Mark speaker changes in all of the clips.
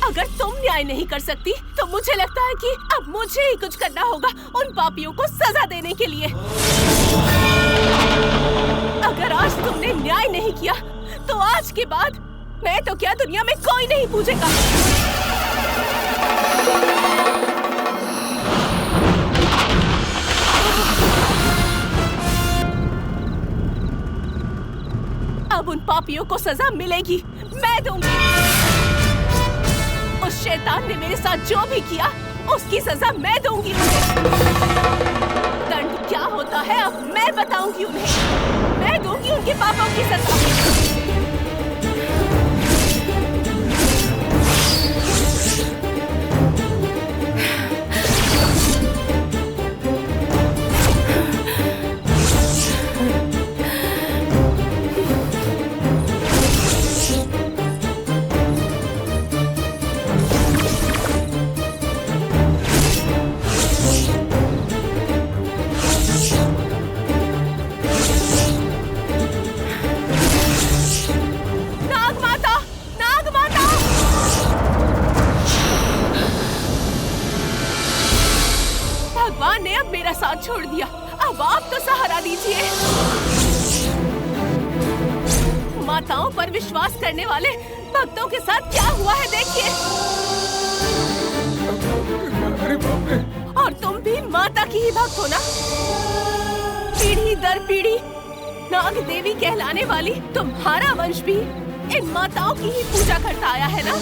Speaker 1: अगर तुम न्याय नहीं कर सकती तो मुझे लगता है कि अब मुझे ही कुछ करना होगा उन पापियों को सजा देने के लिए। अगर आज तुमने न्याय नहीं किया तो आज के बाद मैं तो क्या दुनिया में कोई नहीं पूछेगा। अब उन पापियों को सजा मिलेगी, मैं दूंगी। उस शैतान ने मेरे साथ जो भी किया उसकी सजा मैं दूंगी उन्हें। दंड क्या होता है अब मैं बताऊंगी उन्हें। मैं दूंगी उनके पापों की सजा। भगवान ने अब मेरा साथ छोड़ दिया, अब आप तो सहारा दीजिए। माताओं पर विश्वास करने वाले भक्तों के साथ क्या हुआ है देखिए। और तुम भी माता की ही भक्त हो ना? पीढ़ी दर पीढ़ी नाग देवी कहलाने वाली तुम्हारा वंश भी इन माताओं की ही पूजा करता आया है ना?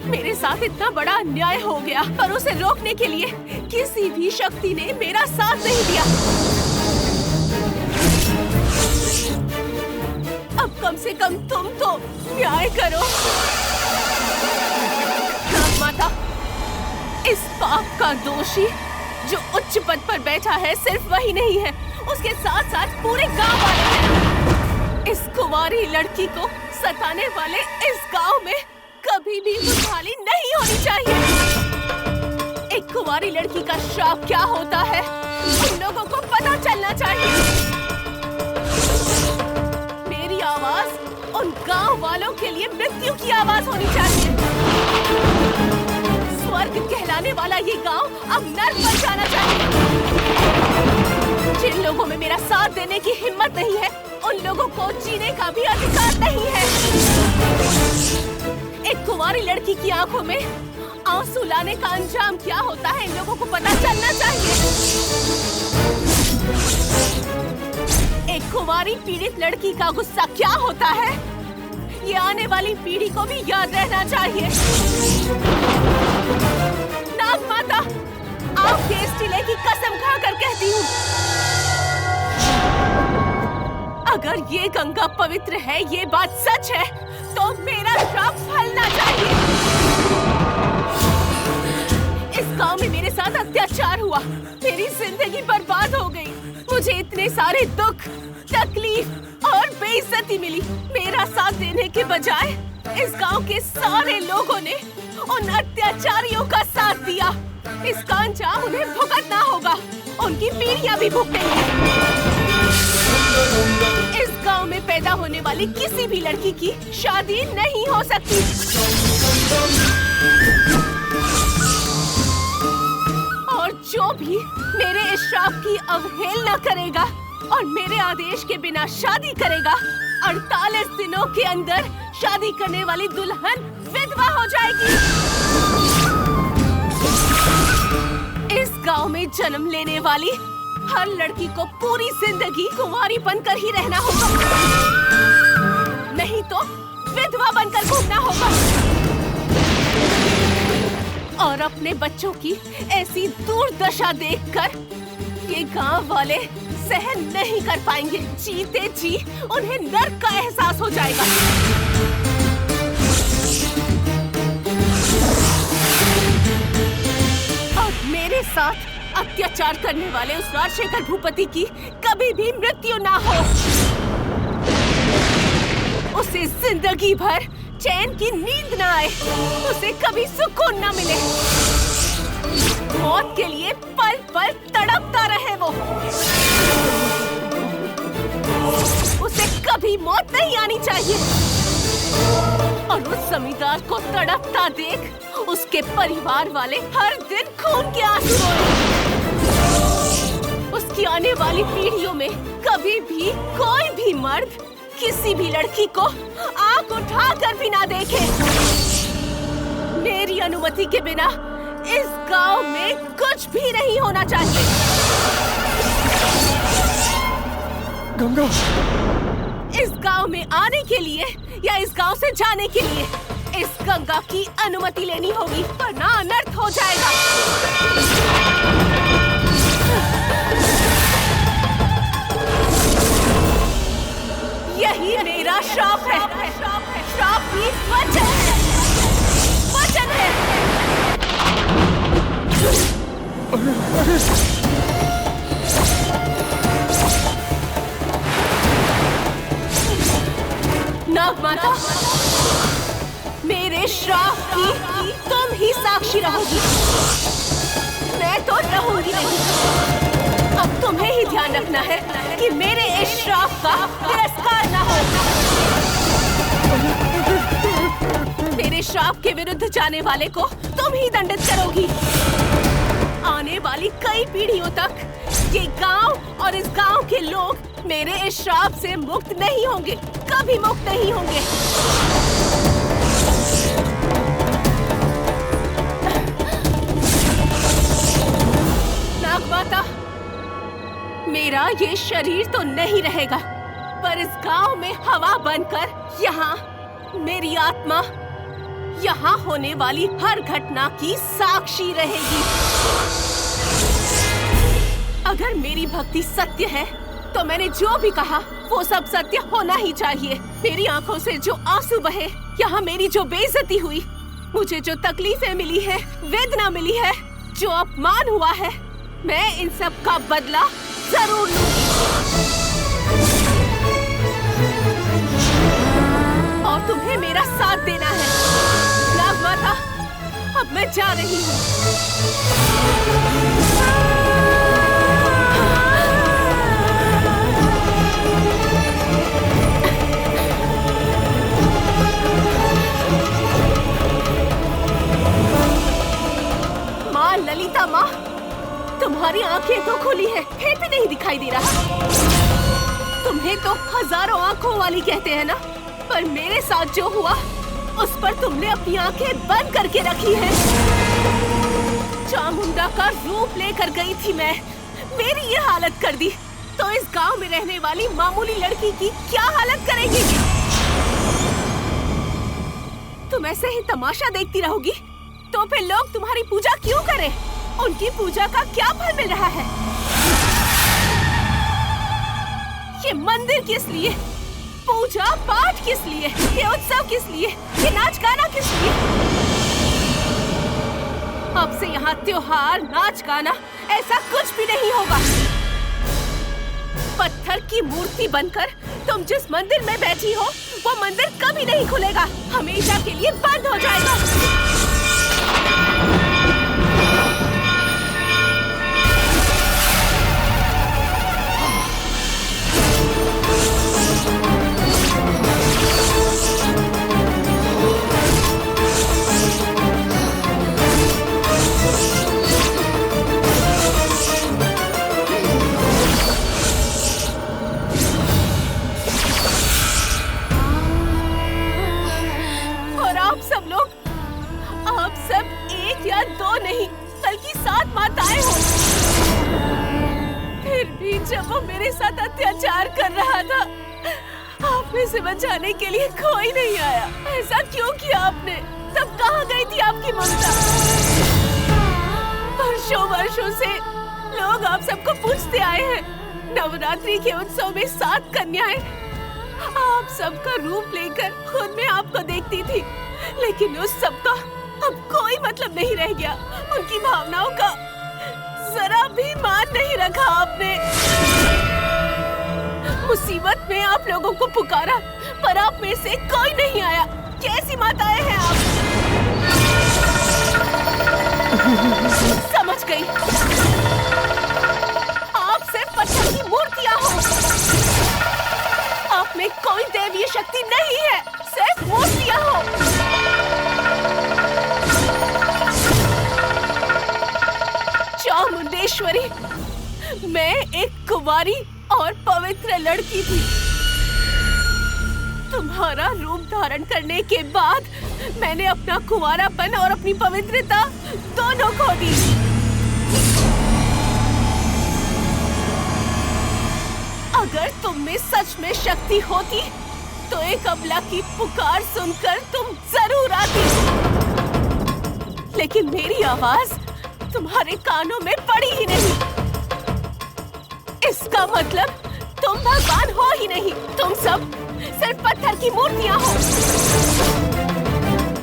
Speaker 1: मेरे साथ इतना बड़ा अन्याय हो गया पर उसे रोकने के लिए किसी भी शक्ति ने मेरा साथ नहीं दिया। अब कम से कम तुम तो न्याय करो। नाग माता, इस पाप का दोषी जो उच्च पद पर बैठा है सिर्फ वही नहीं है, उसके साथ साथ पूरे गांव वाले हैं। इस कुंवारी लड़की को सताने वाले इस गांव में कभी भी खुशहाली नहीं होनी चाहिए। एक कुंवारी लड़की का श्राप क्या होता है उन लोगों को पता चलना चाहिए। मेरी आवाज उन गांव वालों के लिए मृत्यु की आवाज होनी चाहिए। स्वर्ग कहलाने वाला ये गांव अब नर्क बन जाना चाहिए। जिन लोगों में मेरा साथ देने की हिम्मत नहीं है उन लोगों को जीने का भी अधिकार नहीं है। एक कुंवारी लड़की की आंखों में आंसू लाने का अंजाम क्या होता है इन लोगों को पता चलना चाहिए। एक कुंवारी पीड़ित लड़की का गुस्सा क्या होता है ये आने वाली पीढ़ी को भी याद रहना चाहिए। नाग माता, आपके इस टिले की कसम खाकर कहती हूँ, अगर ये गंगा पवित्र है, ये बात सच है, तो मेरा श्राप फलना चाहिए। इस गांव में मेरे साथ अत्याचार हुआ, मेरी जिंदगी बर्बाद हो गई। मुझे इतने सारे दुख, तकलीफ और बेइज्जती मिली। मेरा साथ देने के बजाय इस गांव के सारे लोगों ने उन अत्याचारियों का साथ दिया। इसका अंजाम उन्हें भुगतना होगा, उनकी पीढ़ियां भी भुगतेंगी। इस गांव में पैदा होने वाली किसी भी लड़की की शादी नहीं हो सकती। और जो भी मेरे इस श्राप की अवहेलना करेगा और मेरे आदेश के बिना शादी करेगा, 48 दिनों के अंदर शादी करने वाली दुल्हन विधवा हो जाएगी। इस गांव में जन्म लेने वाली हर लड़की को पूरी जिंदगी कुंवारी बनकर ही रहना होगा, नहीं तो विधवा बनकर घूमना होगा। और अपने बच्चों की ऐसी दुर्दशा देखकर ये गांव वाले सहन नहीं कर पाएंगे। जीते जी उन्हें नर्क का एहसास हो जाएगा। और मेरे साथ अत्याचार करने वाले उस राजशेखर भूपति की कभी भी मृत्यु ना हो। उसे जिंदगी भर चैन की नींद ना आए, उसे कभी सुकून ना मिले। मौत के लिए पल पल तड़पता रहे वो। उसे कभी मौत नहीं आनी चाहिए। और उस जमींदार को तड़पता देख उसके परिवार वाले हर दिन खून के आंसू रोए। उसकी आने वाली पीढ़ियों में कभी भी कोई भी मर्द किसी भी लड़की को आंख उठाकर भी ना देखे। मेरी अनुमति के बिना इस गांव में कुछ भी नहीं होना चाहिए।
Speaker 2: गंगा,
Speaker 1: इस गांव में आने के लिए या इस गांव से जाने के लिए इस गंगा की अनुमति लेनी होगी, वरना अनर्थ हो जाएगा। यही मेरा श्राप है। श्राप भी वचन है। वचन है। नाग माता, मेरे श्राप की तुम ही साक्षी रहोगी। मैं तो रहूंगी नहीं। अब तुम्हें ही ध्यान रखना है कि मेरे इस श्राप का तिरस्कार ना हो। मेरे श्राप के विरुद्ध जाने वाले को तुम ही दंडित करोगी। आने वाली कई पीढ़ियों तक ये गांव और इस गांव के लोग मेरे इस श्राप से मुक्त नहीं होंगे, कभी मुक्त नहीं होंगे। नाग माता, मेरा ये शरीर तो नहीं रहेगा, पर इस गांव में हवा बनकर यहाँ मेरी आत्मा यहाँ होने वाली हर घटना की साक्षी रहेगी। अगर मेरी भक्ति सत्य है तो मैंने जो भी कहा वो सब सत्य होना ही चाहिए। मेरी आंखों से जो आंसू बहे, यहाँ मेरी जो बेइज्जती हुई, मुझे जो तकलीफें मिली है, वेदना मिली है, जो अपमान हुआ है, मैं इन सब का बदला जरूर लूंगी। और तुम्हें मेरा साथ देना है। नाग माता, अब मैं जा रही हूँ। माँ ललिता, माँ, तुम्हारी आंखें तो खुली है, फिर भी नहीं दिखाई दे रहा। तुम्हें तो हजारों आंखों वाली कहते हैं ना, पर मेरे साथ जो हुआ उस पर तुमने अपनी आंखें बंद करके रखी है। चामुंडा का रूप लेकर गई थी मैं, मेरी ये हालत कर दी, तो इस गांव में रहने वाली मामूली लड़की की क्या हालत करेगी? तुम ऐसे ही तमाशा देखती रहोगी तो फिर लोग तुम्हारी पूजा क्यों करें? उनकी पूजा का क्या फल मिल रहा है? ये मंदिर किस लिए? पूजा पाठ किस लिए? ये उत्सव किस लिए? ये नाच गाना किस लिए? अब से यहाँ त्योहार, नाच गाना ऐसा कुछ भी नहीं होगा। पत्थर की मूर्ति बनकर तुम जिस मंदिर में बैठी हो वो मंदिर कभी नहीं खुलेगा, हमेशा के लिए बंद हो जाएगा। जब वो मेरे साथ अत्याचार कर रहा था, आपने से बचाने के लिए कोई नहीं आया। ऐसा क्यों किया आपने? तब कहाँ गई थी आपकी ममता? वर्षों से लोग आप सबको पूछते आए हैं। नवरात्रि के उत्सव में 7 कन्याएं आप सबका रूप लेकर खुद में आपको देखती थी, लेकिन उस सबका अब कोई मतलब नहीं रह गया। उनकी भावनाओं का जरा भी मान नहीं रखा आपने। मुसीबत में आप लोगों को पुकारा, पर आप में से कोई नहीं आया। कैसी माताएं हैं आप? समझ गई, आप सिर्फ पत्थर की मूर्तियां हो। आप में कोई दैवीय शक्ति नहीं है, सिर्फ मूर्तियां हो। परमेश्वरी, मैं एक कुंवारी और पवित्र लड़की थी। तुम्हारा रूप धारण करने के बाद मैंने अपना कुंवारापन और अपनी पवित्रता दोनों खो दी। अगर तुम में सच में शक्ति होती तो एक अबला की पुकार सुनकर तुम जरूर आती, लेकिन मेरी आवाज तुम्हारे कानों में पड़ी ही नहीं। इसका मतलब तुम भगवान हो ही नहीं, तुम सब सिर्फ पत्थर की मूर्तियां हो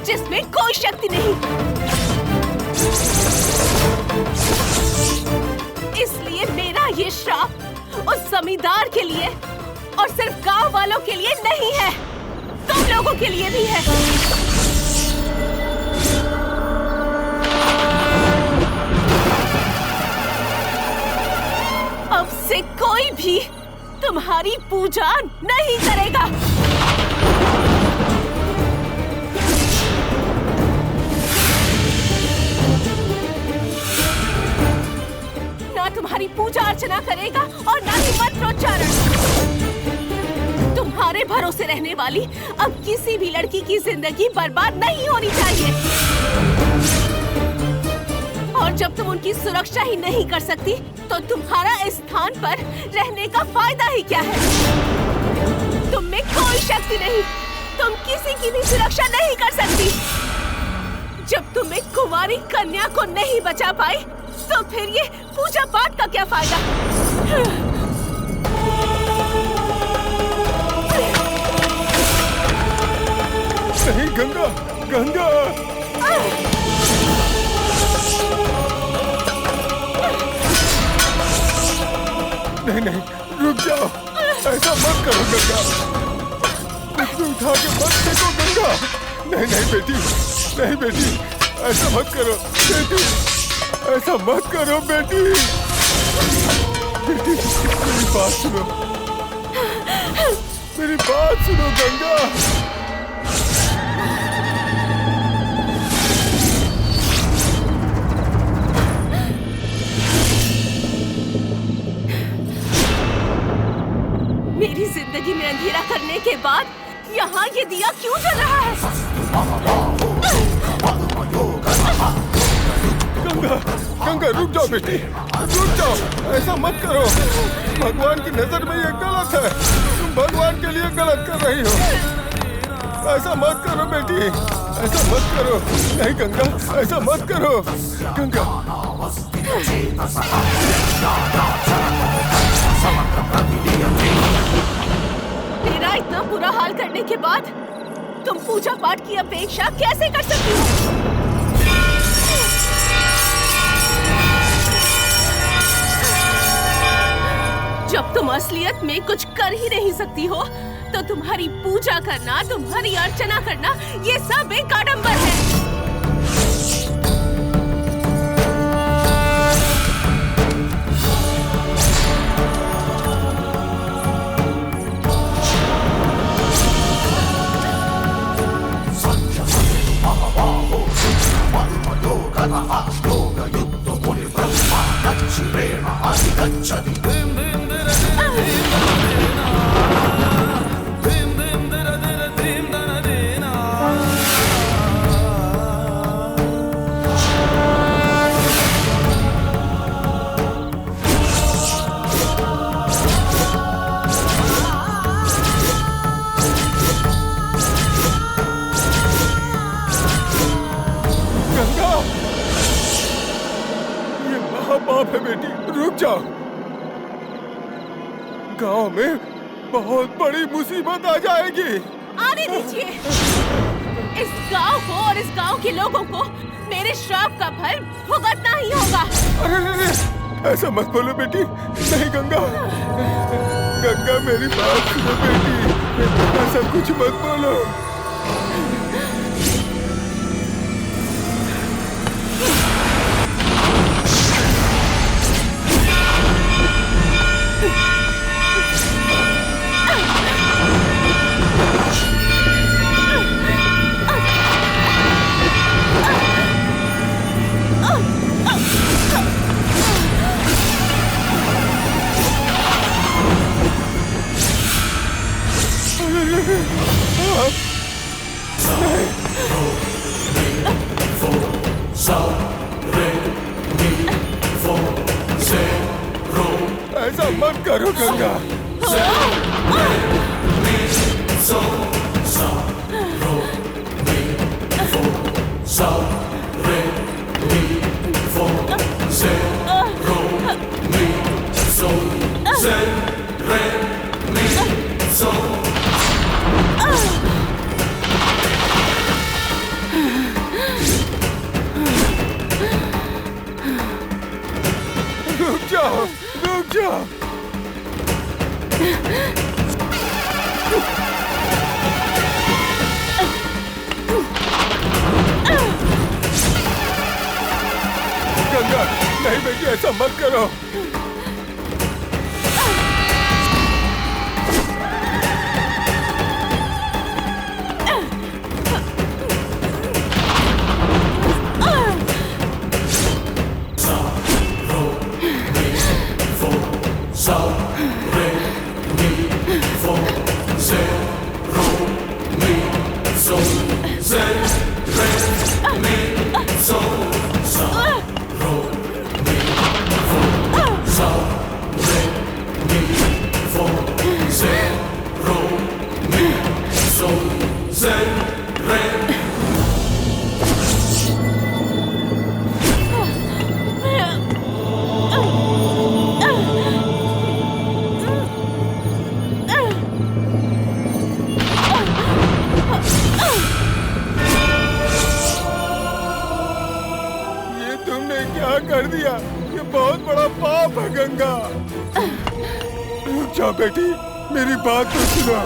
Speaker 1: जिसमें कोई शक्ति नहीं। इसलिए मेरा ये श्राप उस जमींदार के लिए और सिर्फ गांव वालों के लिए नहीं है, तुम लोगों के लिए भी है। अब से कोई भी तुम्हारी पूजा नहीं करेगा। ना तुम्हारी पूजा अर्चना करेगा और ना ही मंत्रोच्चारण। तुम्हारे भरोसे रहने वाली अब किसी भी लड़की की जिंदगी बर्बाद नहीं होनी चाहिए। और जब तुम उनकी सुरक्षा ही नहीं कर सकती तो तुम्हारा इस स्थान पर रहने का फायदा ही क्या है? तुम में कोई शक्ति नहीं, तुम किसी की भी सुरक्षा नहीं कर सकती। जब तुम एक कुंवारी कन्या को नहीं बचा पाई तो फिर ये पूजा पाठ का क्या फायदा?
Speaker 2: नहीं गंगा, गंगा। नहीं, रुक जाओ, ऐसा मत करो गंगा। कुछ भी उठा के मत फेंको गंगा। नहीं बेटी, नहीं बेटी, ऐसा मत करो बेटी, ऐसा मत करो बेटी। बेटी मेरी बात सुनो, मेरी बात सुनो गंगा।
Speaker 1: मेरी जिंदगी में अंधेरा करने के बाद यहाँ ये दिया क्यों जल रहा है?
Speaker 2: गंगा, गंगा रुक जाओ बेटी, रुक जाओ, ऐसा मत करो। भगवान की नजर में ये गलत है, तुम भगवान के लिए गलत कर रही हो। ऐसा मत करो बेटी, ऐसा मत करो। नहीं गंगा, ऐसा मत करो गंगा।
Speaker 1: मेरा इतना बुरा हाल करने के बाद तुम पूजा पाठ की अपेक्षा कैसे कर सकती हो? जब तुम असलियत में कुछ कर ही नहीं सकती हो तो तुम्हारी पूजा करना, तुम्हारी अर्चना करना, ये सब एक आडंबर है।
Speaker 2: पाप है बेटी, रुक जाओ। गांव में बहुत बड़ी मुसीबत आ जाएगी।
Speaker 1: आने दीजिए। इस गांव को और इस गांव के लोगों को मेरे श्राप का फल भुगतना ही होगा।
Speaker 2: अरे नहीं, ऐसा मत बोलो बेटी। नहीं गंगा, गंगा मेरी बात सुनो बेटी, ऐसा कुछ मत बोलो। मत करो गंगा। रुक जाओ, रुक जाओ। गंगा, नहीं बेटी, ऐसा मत करो। क्या कर दिया? ये बहुत बड़ा पाप है गंगा। रुक जाओ बेटी, मेरी बात तो सुनो।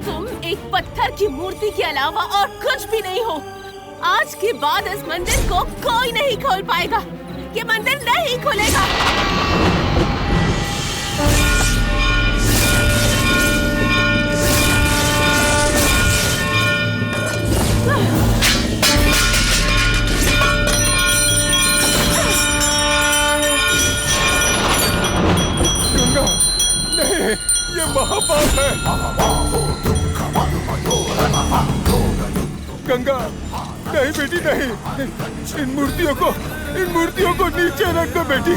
Speaker 1: तुम एक पत्थर की मूर्ति के अलावा और कुछ भी नहीं हो। आज के बाद इस मंदिर को कोई नहीं खोल पाएगा। ये मंदिर नहीं खुलेगा।
Speaker 2: गंगा, नहीं, ये महापाप है। गंगा, नहीं बेटी, नहीं। इन मूर्तियों को नीचे रख दो बेटी।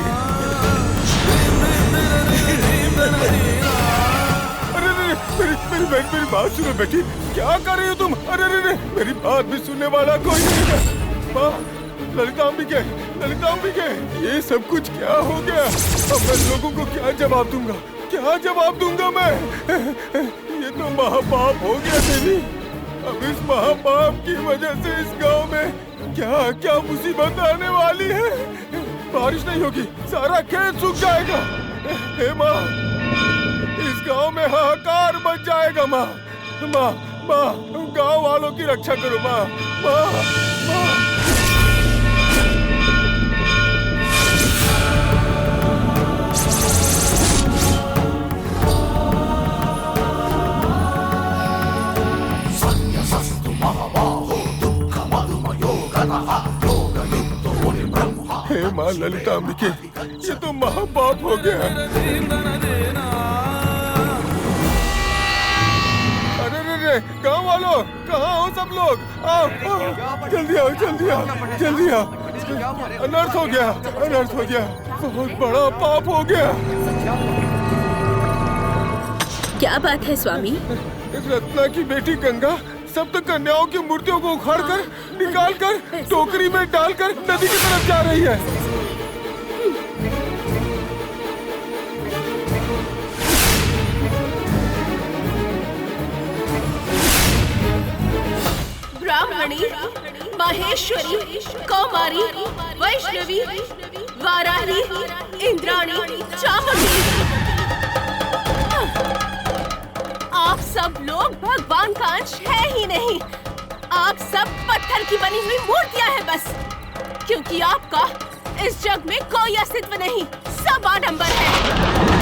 Speaker 2: अरे मेरी बात सुनो बेटी, क्या कर रही हो तुम? अरे मेरी बात भी सुनने वाला कोई नहीं है। माँ, ललितांबिके, ये सब कुछ क्या हो गया? अब मैं लोगों को क्या जवाब दूंगा मैं? ये तो महापाप हो गया देवी। अब इस महापाप की वजह से इस गांव में क्या मुसीबत आने वाली है। बारिश नहीं होगी, सारा खेत सूख जाएगा। हे माँ, इस गांव में हाहाकार मच जाएगा। माँ, गांव वालों की रक्षा करो माँ। हे माँ ललितांबिके, ये तो महापाप हो गया। अरे गाँव वालों, कहाँ हो सब लोग? आओ, जल्दी आओ। अनर्थ हो गया। बहुत बड़ा पाप हो गया।
Speaker 1: क्या बात है स्वामी?
Speaker 2: रत्ना की बेटी गंगा सप्त कन्याओं की मूर्तियों को उखाड़कर, निकालकर, टोकरी में डालकर नदी की तरफ जा रही है।
Speaker 1: ब्राह्मणी, माहेश्वरी, कौमारी, वैष्णवी, वाराही, इंद्राणी, चामुंडी, आप सब लोग भगवान का अंश है ही नहीं। आप सब पत्थर की बनी हुई मूर्तियां हैं बस। क्योंकि आपका इस जग में कोई अस्तित्व नहीं, सब आडंबर है।